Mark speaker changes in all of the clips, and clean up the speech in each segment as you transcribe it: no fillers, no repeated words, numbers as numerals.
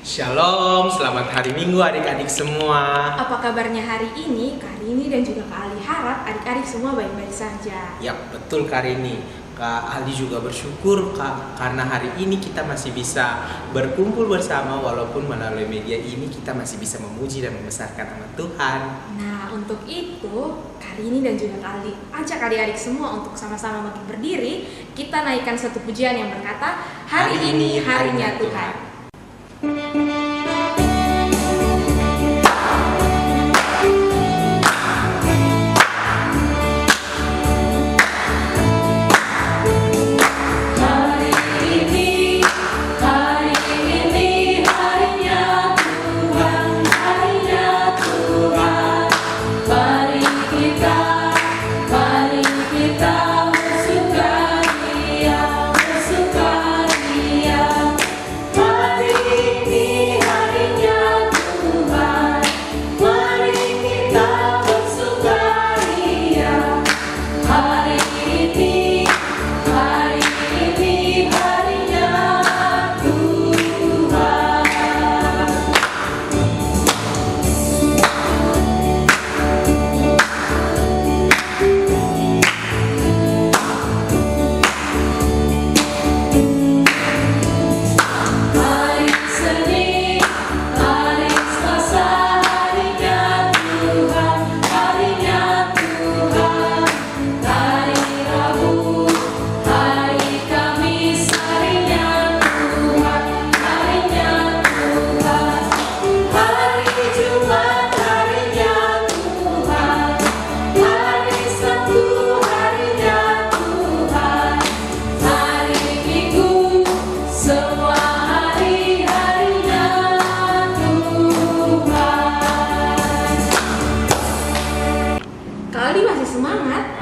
Speaker 1: Shalom, selamat hari Minggu adik-adik semua.
Speaker 2: Apa kabarnya hari ini, Kak Rini dan juga Kak Ali? Harap adik-adik semua baik-baik saja.
Speaker 1: Ya, betul Kak Rini. Kak Ali juga bersyukur karena hari ini kita masih bisa berkumpul bersama walaupun melalui media ini kita masih bisa memuji dan membesarkan nama Tuhan.
Speaker 2: Nah, untuk itu Kak Rini dan juga Kak Ali ajak adik-adik semua untuk sama-sama makin berdiri. Kita naikkan satu pujian yang berkata, hari ini harinya Tuhan.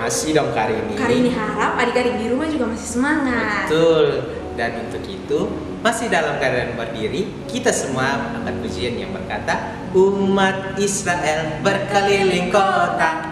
Speaker 1: Masih dong Kak Rini.
Speaker 2: Kak Rini harap adik-adik di rumah juga masih semangat.
Speaker 1: Betul. Dan untuk itu masih dalam keadaan berdiri, kita semua akan pujian yang berkata, umat Israel berkeliling kota.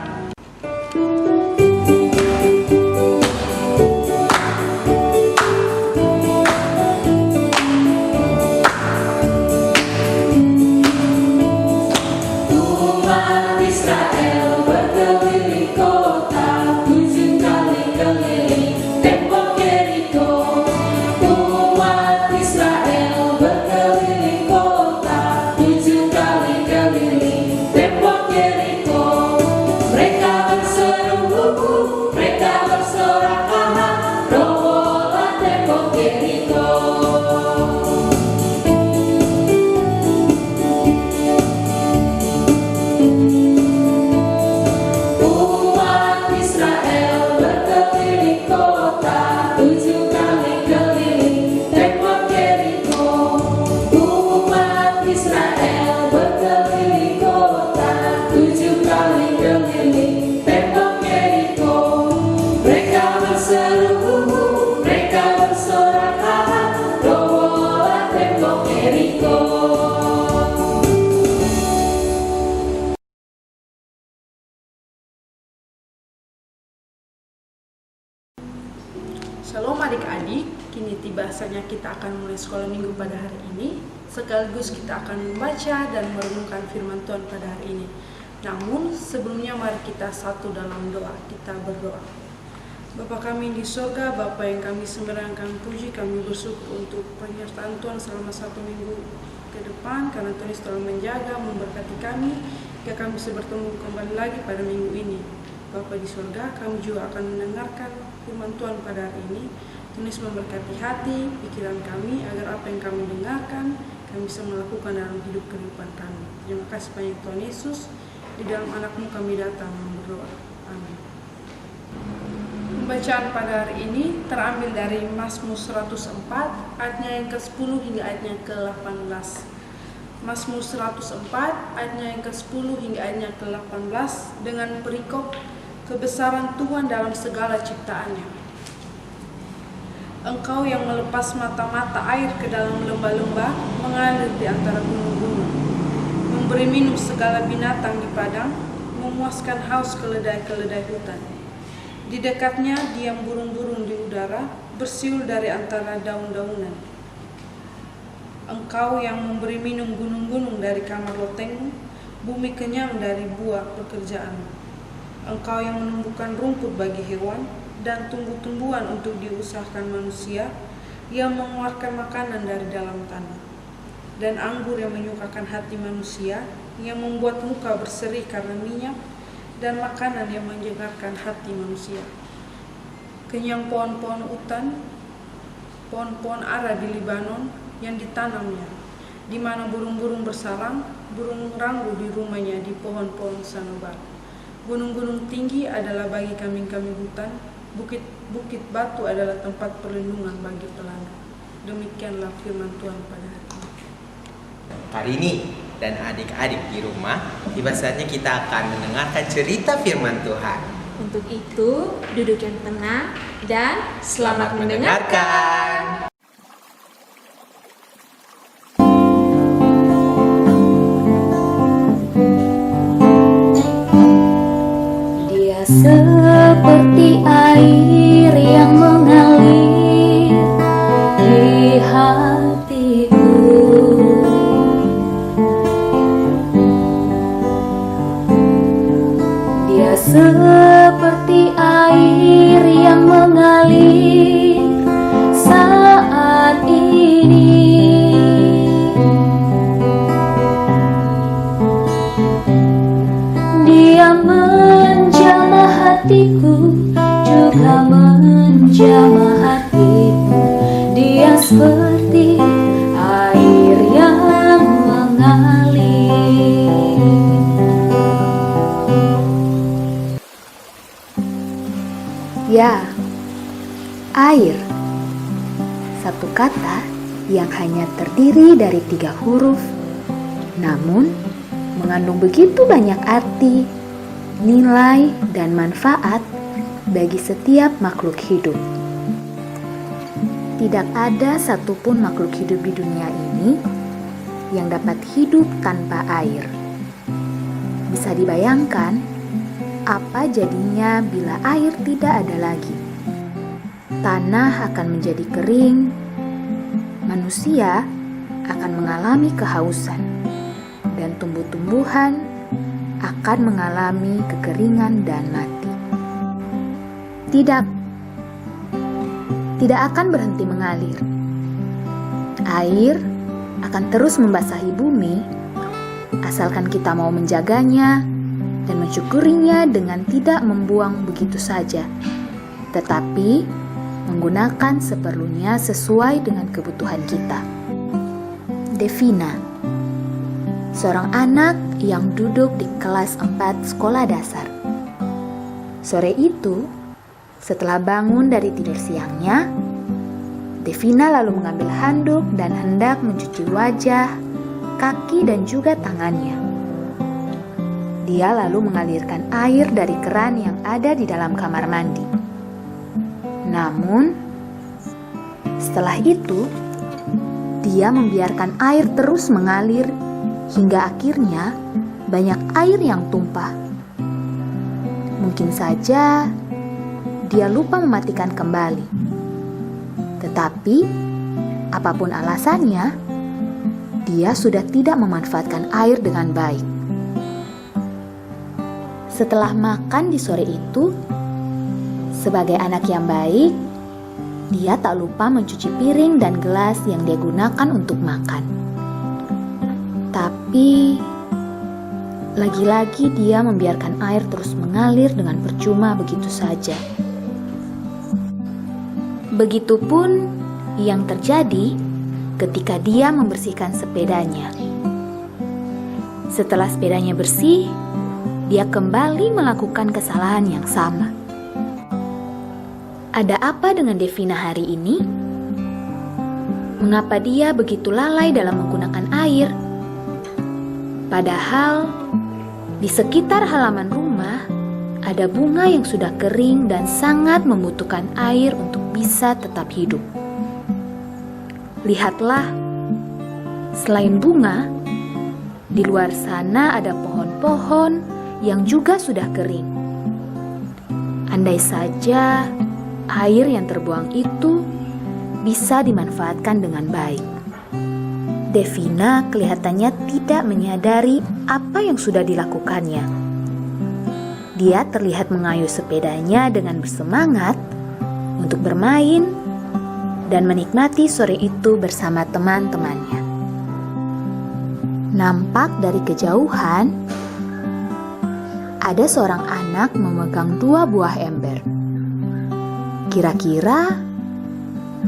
Speaker 3: Shalom adik-adik, kini tiba saatnya kita akan mulai sekolah minggu pada hari ini. Sekaligus kita akan membaca dan merenungkan firman Tuhan pada hari ini. Namun sebelumnya mari kita satu dalam doa, kita berdoa. Bapa kami di surga, Bapa yang kami sembahkan, kami puji, kami bersyukur untuk penyertaan Tuhan selama satu minggu ke depan. Karena Tuhan telah menjaga, memberkati kami, hingga kami bisa bertemu kembali lagi pada minggu ini. Bapa di surga, kami juga akan mendengarkan firman Tuhan pada hari ini. Tuhan memberkati hati, pikiran kami, agar apa yang kami dengarkan, kami bisa melakukan dalam hidup kehidupan kami. Terima kasih banyak Tuhan Yesus, di dalam anak-Mu kami datang berdoa. Amin. Pembacaan pada hari ini terambil dari Mazmur 104, ayatnya yang ke-10 hingga ayatnya ke-18. Mazmur 104, ayatnya yang ke-10 hingga ayatnya ke-18, dengan perikop kebesaran Tuhan dalam segala ciptaannya. Engkau yang melepas mata-mata air ke dalam lembah-lembah, mengalir di antara gunung-gunung, memberi minum segala binatang di padang, memuaskan haus keledai-keledai hutan. Di dekatnya diam burung-burung di udara, bersiul dari antara daun-daunan. Engkau yang memberi minum gunung-gunung dari kamar lotengmu, bumi kenyang dari buah pekerjaanmu. Engkau yang menumbuhkan rumput bagi hewan dan tumbuh-tumbuhan untuk diusahakan manusia, yang mengeluarkan makanan dari dalam tanah, dan anggur yang menyukakan hati manusia, yang membuat muka berseri karena minyak, dan makanan yang menyegarkan hati manusia. Kenyang pohon-pohon hutan, pohon-pohon ara di Libanon yang ditanamnya, di mana burung-burung bersarang, burung ranggu di rumahnya di pohon-pohon sanobar. Gunung-gunung tinggi adalah bagi kambing-kambing hutan, bukit-bukit batu adalah tempat perlindungan bagi pelana. Demikianlah firman Tuhan pada hari ini.
Speaker 1: Karini dan adik-adik di rumah, tiba saatnya kita akan mendengarkan cerita firman Tuhan.
Speaker 2: Untuk itu, duduk yang tenang dan selamat mendengarkan.
Speaker 4: Dia seperti air yang mengalir di hatiku. Dia seperti air yang mengalir saat ini. Dia menjamah hatiku, juga menjamah hatiku. Dia seperti air yang mengalir. Ya, air. Satu kata yang hanya terdiri dari 3 huruf, namun mengandung begitu banyak arti, nilai, dan manfaat bagi setiap makhluk hidup. Tidak ada satupun makhluk hidup di dunia ini yang dapat hidup tanpa air. Bisa dibayangkan apa jadinya bila air tidak ada lagi? Tanah akan menjadi kering, manusia akan mengalami kehausan, dan tumbuh-tumbuhan akan mengalami kekeringan dan mati. Tidak akan berhenti mengalir. Air akan terus membasahi bumi, asalkan kita mau menjaganya dan mensyukurinya dengan tidak membuang begitu saja, tetapi menggunakan seperlunya sesuai dengan kebutuhan kita. Devina, seorang anak yang duduk di kelas 4 sekolah dasar. Sore itu, setelah bangun dari tidur siangnya, Devina lalu mengambil handuk dan hendak mencuci wajah, kaki, dan juga tangannya. Dia lalu mengalirkan air dari keran yang ada di dalam kamar mandi. Namun, setelah itu, dia membiarkan air terus mengalir hingga akhirnya banyak air yang tumpah. Mungkin saja dia lupa mematikan kembali. Tetapi, apapun alasannya, dia sudah tidak memanfaatkan air dengan baik. Setelah makan di sore itu, sebagai anak yang baik, dia tak lupa mencuci piring dan gelas yang dia gunakan untuk makan. Tapi, lagi-lagi dia membiarkan air terus mengalir dengan percuma begitu saja. Begitupun yang terjadi ketika dia membersihkan sepedanya. Setelah sepedanya bersih, dia kembali melakukan kesalahan yang sama. Ada apa dengan Devina hari ini? Mengapa dia begitu lalai dalam menggunakan air? Padahal di sekitar halaman rumah ada bunga yang sudah kering dan sangat membutuhkan air untuk bisa tetap hidup. Lihatlah, selain bunga, di luar sana ada pohon-pohon yang juga sudah kering. Andai saja air yang terbuang itu bisa dimanfaatkan dengan baik. Devina kelihatannya tidak menyadari apa yang sudah dilakukannya. Dia terlihat mengayuh sepedanya dengan bersemangat untuk bermain dan menikmati sore itu bersama teman-temannya. Nampak dari kejauhan, ada seorang anak memegang 2 buah ember. Kira-kira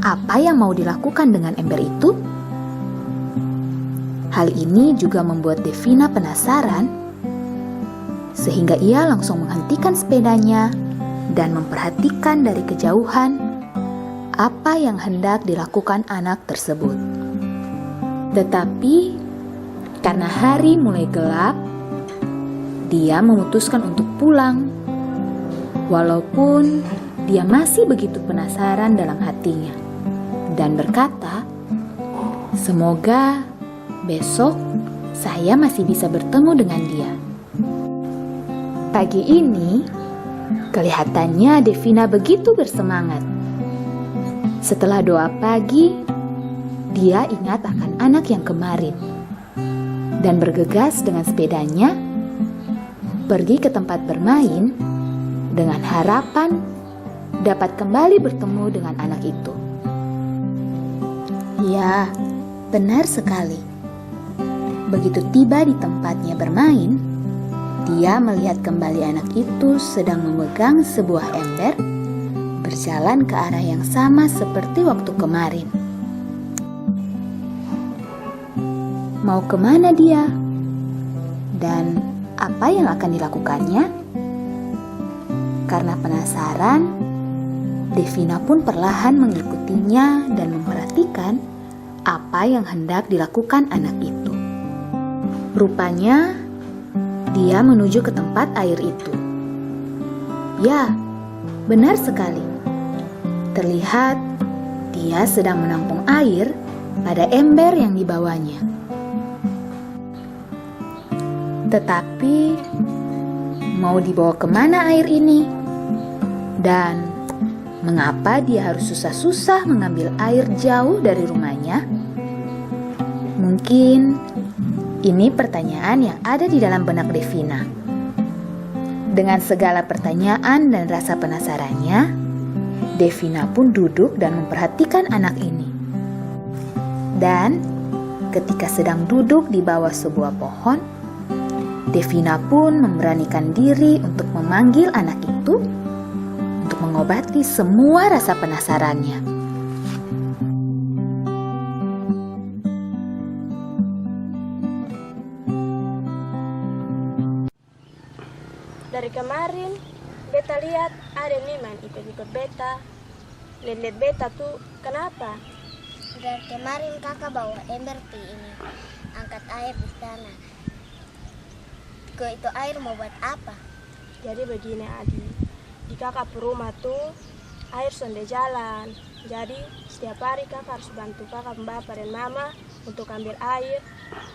Speaker 4: apa yang mau dilakukan dengan ember itu? Hal ini juga membuat Devina penasaran, sehingga ia langsung menghentikan sepedanya dan memperhatikan dari kejauhan apa yang hendak dilakukan anak tersebut. Tetapi karena hari mulai gelap, dia memutuskan untuk pulang, walaupun dia masih begitu penasaran dalam hatinya, dan berkata, "Semoga besok saya masih bisa bertemu dengan dia." Pagi ini, kelihatannya Devina begitu bersemangat. Setelah doa pagi, dia ingat akan anak yang kemarin dan bergegas dengan sepedanya pergi ke tempat bermain dengan harapan dapat kembali bertemu dengan anak itu. Ya, benar sekali. Begitu tiba di tempatnya bermain, dia melihat kembali anak itu sedang memegang sebuah ember, berjalan ke arah yang sama seperti waktu kemarin. Mau kemana dia? Dan apa yang akan dilakukannya? Karena penasaran, Devina pun perlahan mengikutinya dan memperhatikan apa yang hendak dilakukan anak itu. Rupanya, dia menuju ke tempat air itu. Ya, benar sekali. Terlihat dia sedang menampung air pada ember yang dibawanya. Tetapi, mau dibawa kemana air ini? Dan mengapa dia harus susah-susah mengambil air jauh dari rumahnya? Mungkin ini pertanyaan yang ada di dalam benak Devina. Dengan segala pertanyaan dan rasa penasarannya, Devina pun duduk dan memperhatikan anak ini. Dan ketika sedang duduk di bawah sebuah pohon, Devina pun memberanikan diri untuk memanggil anak itu untuk mengobati semua rasa penasarannya.
Speaker 5: Dari kemarin, beta lihat ada Niman ikut-ikut beta. Lihat beta tuh, kenapa?
Speaker 6: Dari kemarin kakak bawa ember ini, angkat air di sana. Ke itu air mau buat apa?
Speaker 5: Jadi begini Adi, di kakak rumah tuh air sonde jalan. Jadi setiap hari kakak harus bantu kakak bapak dan mama untuk ambil air,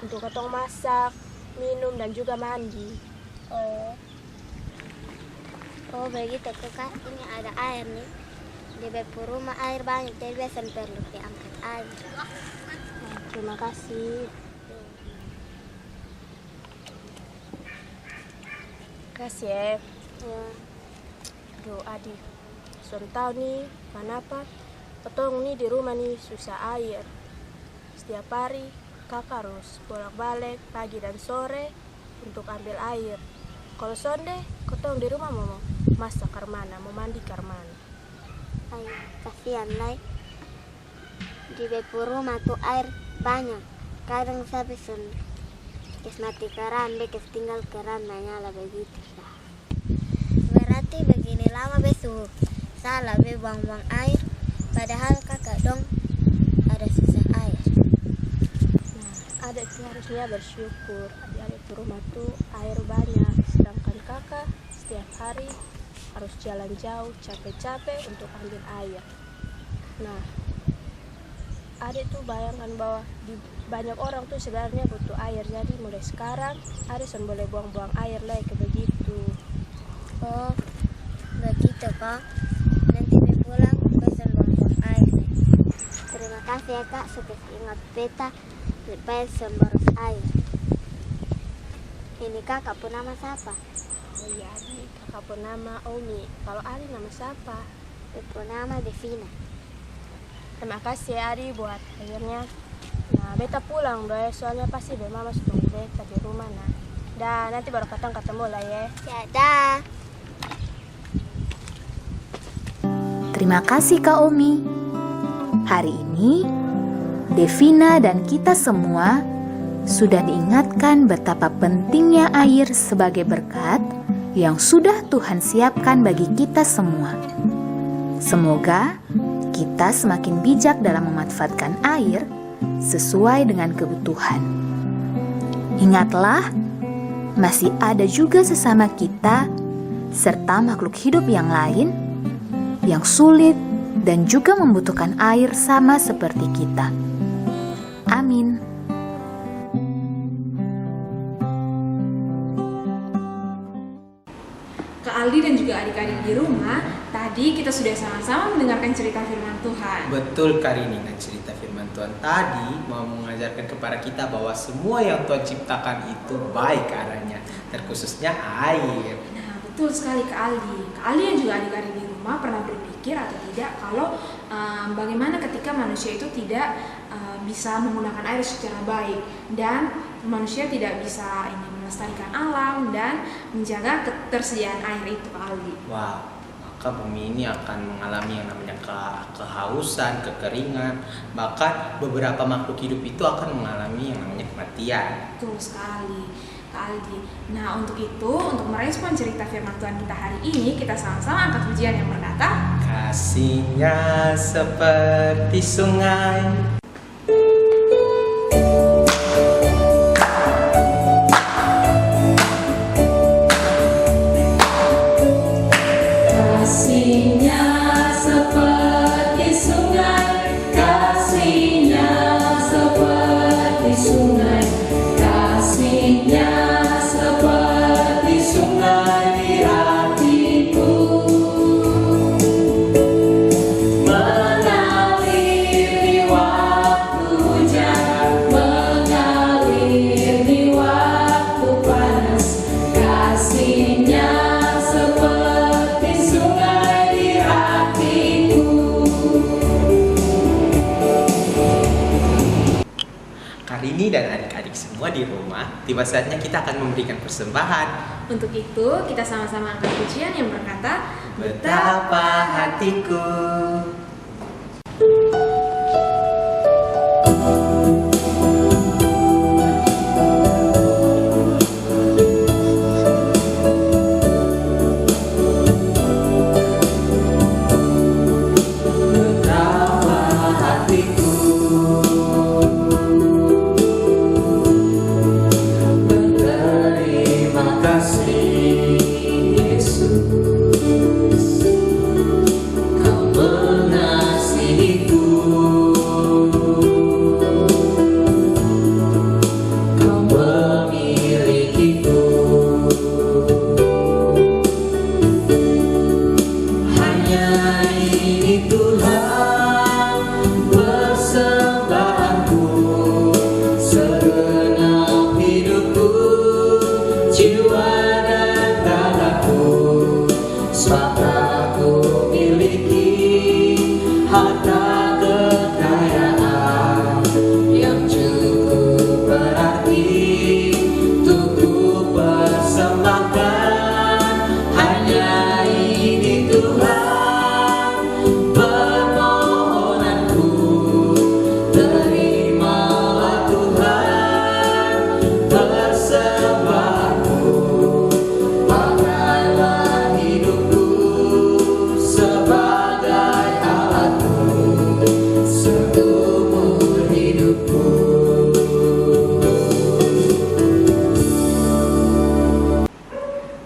Speaker 5: untuk ketong masak, minum dan juga mandi.
Speaker 6: Oh begitu kakak, ini ada air nih. Di beberapa rumah air banyak, jadi biasa perlu diangkat air.
Speaker 5: Terima kasih. Kasih ya. Aduh Adi, sudah tahu nih kenapa ketong nih di rumah nih susah air. Setiap hari kakak harus bolak-balik pagi dan sore untuk ambil air. Kalau sonde, ketong di rumah mau masak karmana, mau mandi karmana.
Speaker 6: Ay, kasihan lah. Di beberapa rumah tuh air banyak. Kadang sampai mati keran, tinggal keran nyala begitu. Berarti begini lama besok salah buang-buang air, padahal kakak dong ada susah air.
Speaker 5: Nah, adik tuh harusnya bersyukur. Adik rumah tuh air banyak, sedangkan kakak setiap hari harus jalan jauh, capek-capek untuk ambil air. Nah, adik tuh bayangkan bahwa banyak orang tuh sebenarnya butuh air. Jadi mulai sekarang adik boleh buang-buang air lagi kayak begitu.
Speaker 6: Oh, begitu kak. Nanti pulang pesan buang-buang air. Terima Makasih ya kak, sudah ingat beta supaya semboros air. Ini kakak pun nama siapa?
Speaker 5: Oh iya, Adi, kakak pun nama Omi. Kalau Adi nama siapa?
Speaker 6: Beta nama Devina.
Speaker 5: Terima kasih ya Adi buat airnya. Nah, beta pulang deh, soalnya pasti Bema masih tunggu beta di rumah nah. Dan nanti baru ketemu lah ya.
Speaker 6: Ya dah.
Speaker 4: Terima kasih Kak Omi. Hari ini, Devina dan kita semua sudah diingatkan betapa pentingnya air sebagai berkat yang sudah Tuhan siapkan bagi kita semua. Semoga kita semakin bijak dalam memanfaatkan air sesuai dengan kebutuhan. Ingatlah, masih ada juga sesama kita serta makhluk hidup yang lain yang sulit dan juga membutuhkan air sama seperti kita. Amin.
Speaker 2: Kak Aldi dan juga adik-adik di rumah, tadi kita sudah sama-sama mendengarkan cerita firman Tuhan.
Speaker 1: Betul Karini, dan cerita firman Tuhan tadi mau mengajarkan kepada kita bahwa semua yang Tuhan ciptakan itu baik arahnya, terkhususnya air.
Speaker 2: Nah, betul sekali Kak Aldi. Kak Aldi dan juga adik-adik di rumah pernah berpikir atau tidak kalau bagaimana ketika manusia itu tidak bisa menggunakan air secara baik dan manusia tidak bisa melestarikan alam dan menjaga ketersediaan air itu, Kak Aldi.
Speaker 1: Wow, maka bumi ini akan mengalami yang namanya kehausan, kekeringan, bahkan beberapa makhluk hidup itu akan mengalami yang namanya kematian.
Speaker 2: Betul sekali, Kak Aldi. Nah, untuk itu, untuk merespon cerita firman Tuhan kita hari ini, kita sama-sama angkat pujian yang berkata,
Speaker 1: kasihnya seperti sungai. Karini dan adik-adik semua di rumah, tiba saatnya kita akan memberikan persembahan.
Speaker 2: untuk itu kita sama-sama angkat pujian yang berkata,
Speaker 1: Betapa hatiku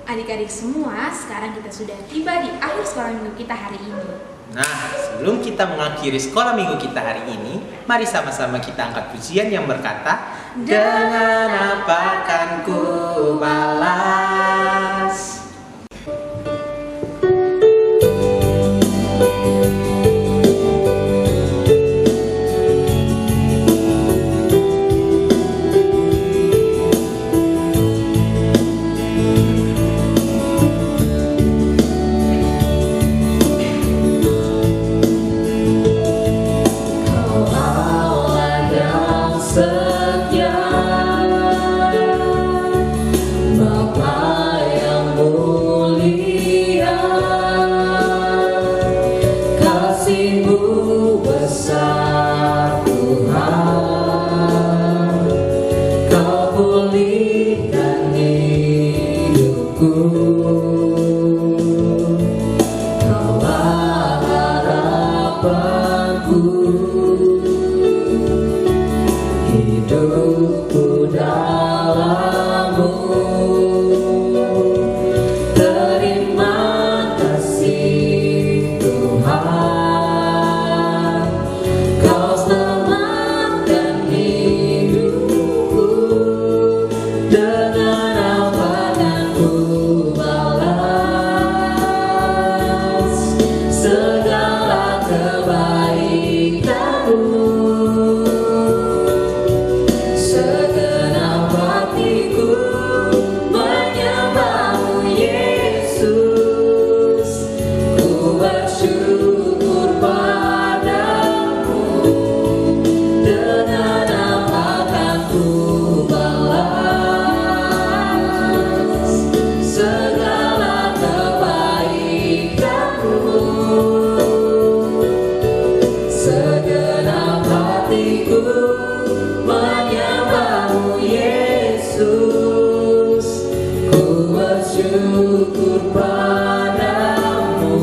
Speaker 2: adik-adik semua, sekarang kita sudah tiba di akhir sekolah minggu kita hari ini.
Speaker 1: Nah, sebelum kita mengakhiri sekolah minggu kita hari ini, mari sama-sama kita angkat pujian yang berkata, dengan apa kan ku balas.
Speaker 7: hidupku dalam-Mu. Terima kasih Tuhan, Kau selamatkan hidupku. Dengan apa kan ku balas segala kebaikan-Mu. Segenap hatiku menyembah-Mu Yesus, ku bersyukur padamu. Dengan apa kan ku balas segala kebaikan-Mu. Segenap hatiku menyembah-Mu Yesus, ku bersyukur padamu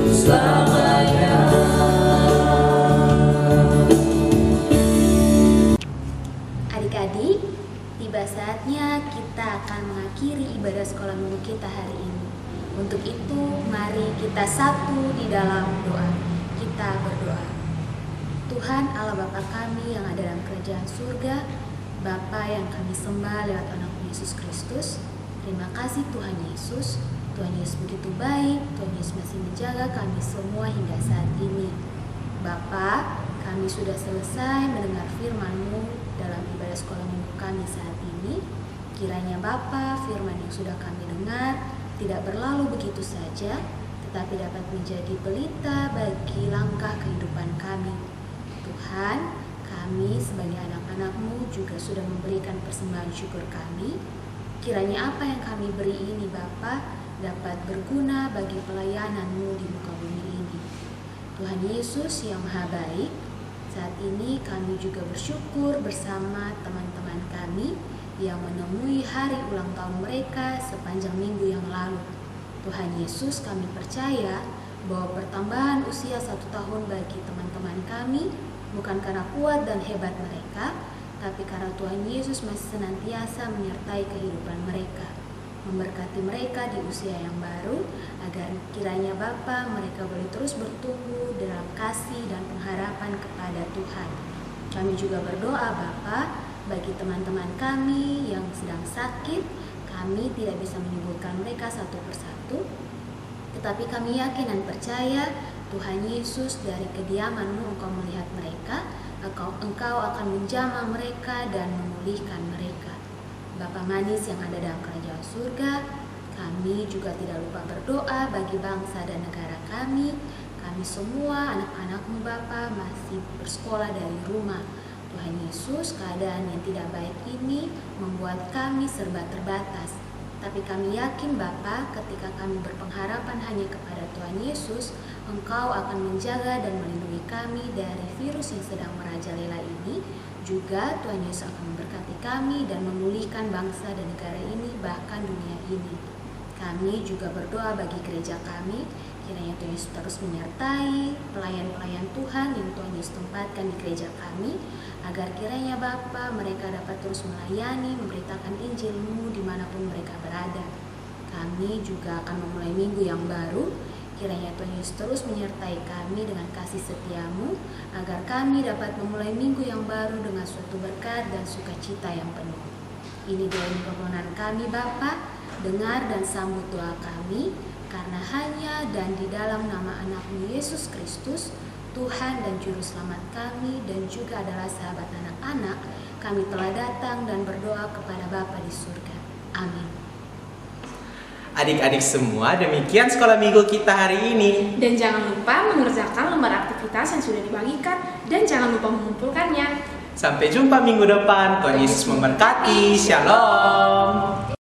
Speaker 7: selamanya.
Speaker 4: Adik-adik, tiba saatnya kita akan mengakhiri ibadah sekolah minggu kita hari ini. Untuk itu, mari kita satu di dalam doa. Kita berdoa. Tuhan Allah Bapa kami yang ada dalam kerajaan surga, Bapa yang kami sembah lewat anak-Mu Yesus Kristus, terima kasih Tuhan Yesus. Tuhan Yesus begitu baik, Tuhan Yesus masih menjaga kami semua hingga saat ini. Bapa, kami sudah selesai mendengar firman-Mu dalam ibadah sekolah minggu kami saat ini. Kiranya Bapa, firman yang sudah kami dengar tidak berlalu begitu saja, tetapi dapat menjadi pelita bagi langkah kehidupan kami. Tuhan, kami sebagai anak-anak-Mu juga sudah memberikan persembahan syukur kami. Kiranya apa yang kami beri ini Bapa dapat berguna bagi pelayanan-Mu di muka bumi ini. Tuhan Yesus yang Maha Baik, saat ini kami juga bersyukur bersama teman-teman kami yang menemui hari ulang tahun mereka sepanjang minggu yang lalu. Tuhan Yesus, kami percaya bahwa pertambahan usia 1 tahun bagi teman-teman kami bukan karena kuat dan hebat mereka, tapi karena Tuhan Yesus masih senantiasa menyertai kehidupan mereka, memberkati mereka di usia yang baru, agar kiranya Bapa mereka boleh terus bertumbuh dalam kasih dan pengharapan kepada Tuhan. Kami juga berdoa Bapa bagi teman-teman kami yang sedang sakit. Kami tidak bisa menyembuhkan mereka satu persatu, tetapi kami yakin dan percaya Tuhan Yesus, dari kediaman-Mu Engkau melihat mereka, Engkau akan menjamah mereka dan memulihkan mereka. Bapa manis yang ada dalam kerajaan surga, kami juga tidak lupa berdoa bagi bangsa dan negara kami. Kami semua anak-anak-Mu Bapa masih bersekolah dari rumah. Tuhan Yesus, keadaan yang tidak baik ini membuat kami serba terbatas. Tapi kami yakin Bapa, ketika kami berpengharapan hanya kepada Tuhan Yesus, Engkau akan menjaga dan melindungi kami dari virus yang sedang merajalela ini. Juga Tuhan Yesus akan memberkati kami dan memulihkan bangsa dan negara ini, bahkan dunia ini. Kami juga berdoa bagi gereja kami, kiranya Tuhan Yesus terus menyertai pelayan-pelayan Tuhan yang Tuhan Yesus tempatkan di gereja kami, agar kiranya Bapa mereka dapat terus melayani, memberitakan Injil-Mu dimanapun mereka berada. Kami juga akan memulai minggu yang baru. Kiranya Tuhan Yesus terus menyertai kami dengan kasih setia-Mu, agar kami dapat memulai minggu yang baru dengan suatu berkat dan sukacita yang penuh. Ini doa permohonan kami Bapa, dengar dan sambut doa kami, karena hanya dan di dalam nama anak-Mu Yesus Kristus, Tuhan dan Juru Selamat kami, dan juga adalah sahabat anak-anak, kami telah datang dan berdoa kepada Bapa di surga. Amin.
Speaker 1: Adik-adik semua, demikian sekolah minggu kita hari ini.
Speaker 2: Dan jangan lupa mengerjakan lembar aktivitas yang sudah dibagikan, dan jangan lupa mengumpulkannya.
Speaker 1: Sampai jumpa minggu depan. Tuhan Yesus memberkati. Shalom.